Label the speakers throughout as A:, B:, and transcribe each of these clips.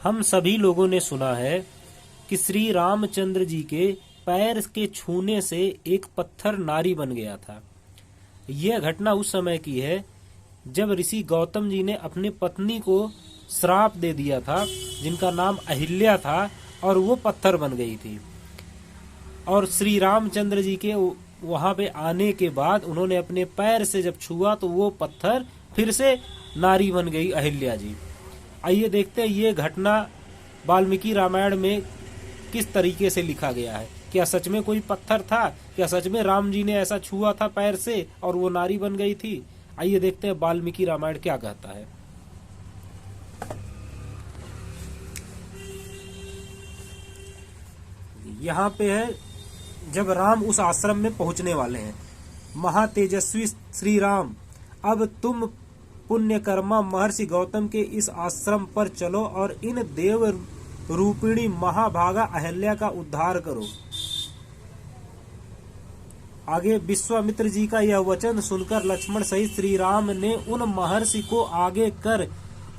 A: हम सभी लोगों ने सुना है कि श्री रामचंद्र जी के पैर के छूने से एक पत्थर नारी बन गया था। यह घटना उस समय की है जब ऋषि गौतम जी ने अपनी पत्नी को श्राप दे दिया था, जिनका नाम अहिल्या था, और वो पत्थर बन गई थी। और श्री रामचंद्र जी के वहां पे आने के बाद उन्होंने अपने पैर से जब छुआ तो वो पत्थर फिर से नारी बन गई, अहिल्या जी। आइए देखते हैं ये घटना वाल्मीकि रामायण में किस तरीके से लिखा गया है। क्या सच में कोई पत्थर था? क्या सच में राम जी ने ऐसा छुआ था पैर से और वो नारी बन गई थी? आइए देखते हैं वाल्मीकि रामायण क्या कहता है। यहाँ पे है जब राम उस आश्रम में पहुंचने वाले हैं। महातेजस्वी श्री राम, अब तुम पुण्यकर्मा महर्षि गौतम के इस आश्रम पर चलो और इन देव रूपिणी महाभागा अहिल्या का उद्धार करो। आगे विश्वामित्र जी का यह वचन सुनकर लक्ष्मण सहित श्री राम ने उन महर्षि को आगे कर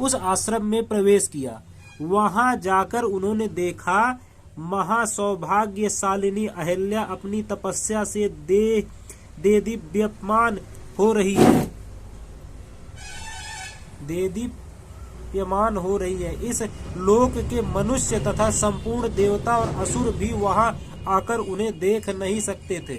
A: उस आश्रम में प्रवेश किया। वहां जाकर उन्होंने देखा महासौभाग्यशालिनी अहिल्या अपनी तपस्या से देदीप्यमान हो रही है। देदीप्यमान हो रही है। इस लोक के मनुष्य तथा संपूर्ण देवता और असुर भी वहां आकर उन्हें देख नहीं सकते थे।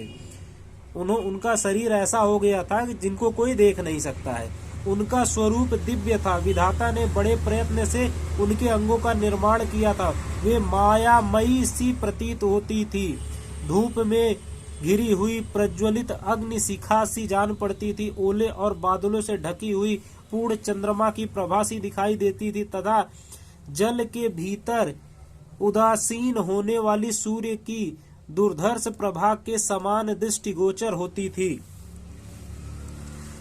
A: उनका शरीर ऐसा हो गया था कि जिनको कोई देख नहीं सकता है। उनका स्वरूप दिव्य था। विधाता ने बड़े प्रयत्न से उनके अंगों का निर्माण किया था। वे मायामयी सी प्रतीत होती थी। धूप में घिरी हुई प्रज्वलित अग्नि शिखा सी जान पड़ती थी। ओले और बादलों से ढकी हुई पूर्ण चंद्रमा की प्रभा सी दिखाई देती थी तथा जल के भीतर उदासीन होने वाली सूर्य की दुर्धर्ष प्रभा के समान दृष्टिगोचर होती थी।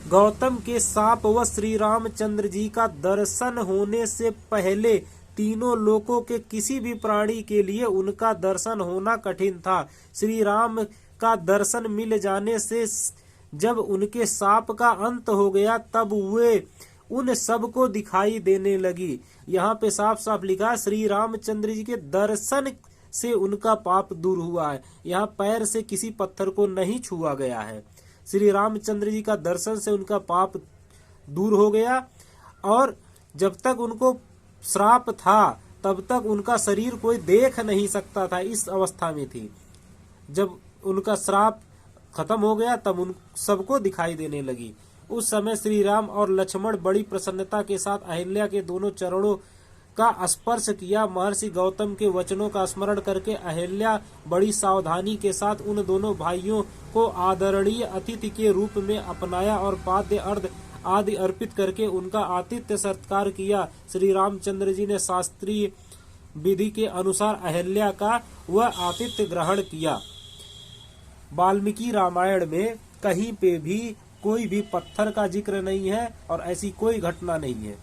A: गौतम के शाप व श्री रामचंद्र जी का दर्शन होने से पहले तीनों लोकों के किसी भी प्राणी के लिए उनका दर्शन होना कठिन था। श्री राम का दर्शन मिल जाने से जब उनके शाप का अंत हो गया तब वे उन सब को दिखाई देने लगी। यहाँ पे साफ साफ लिखा श्री रामचंद्र जी के दर्शन से उनका पाप दूर हुआ है। यहाँ पैर से किसी पत्थर को नहीं छुआ गया है। श्री रामचंद्र जी का दर्शन से उनका पाप दूर हो गया। और जब तक उनको श्राप था तब तक उनका शरीर कोई देख नहीं सकता था, इस अवस्था में थी। जब उनका श्राप खत्म हो गया तब उन सबको दिखाई देने लगी। उस समय श्री राम और लक्ष्मण बड़ी प्रसन्नता के साथ अहिल्या के दोनों चरणों का स्पर्श किया। महर्षि गौतम के वचनों का स्मरण करके अहिल्या बड़ी सावधानी के साथ उन दोनों भाइयों को आदरणीय अतिथि के रूप में अपनाया और पाद्य अर्घ्य आदि अर्पित करके उनका आतिथ्य सत्कार किया। श्री रामचंद्र जी ने शास्त्रीय विधि के अनुसार अहिल्या का वह आतिथ्य ग्रहण किया। वाल्मीकि रामायण में कहीं पे भी कोई भी पत्थर का जिक्र नहीं है और ऐसी कोई घटना नहीं है।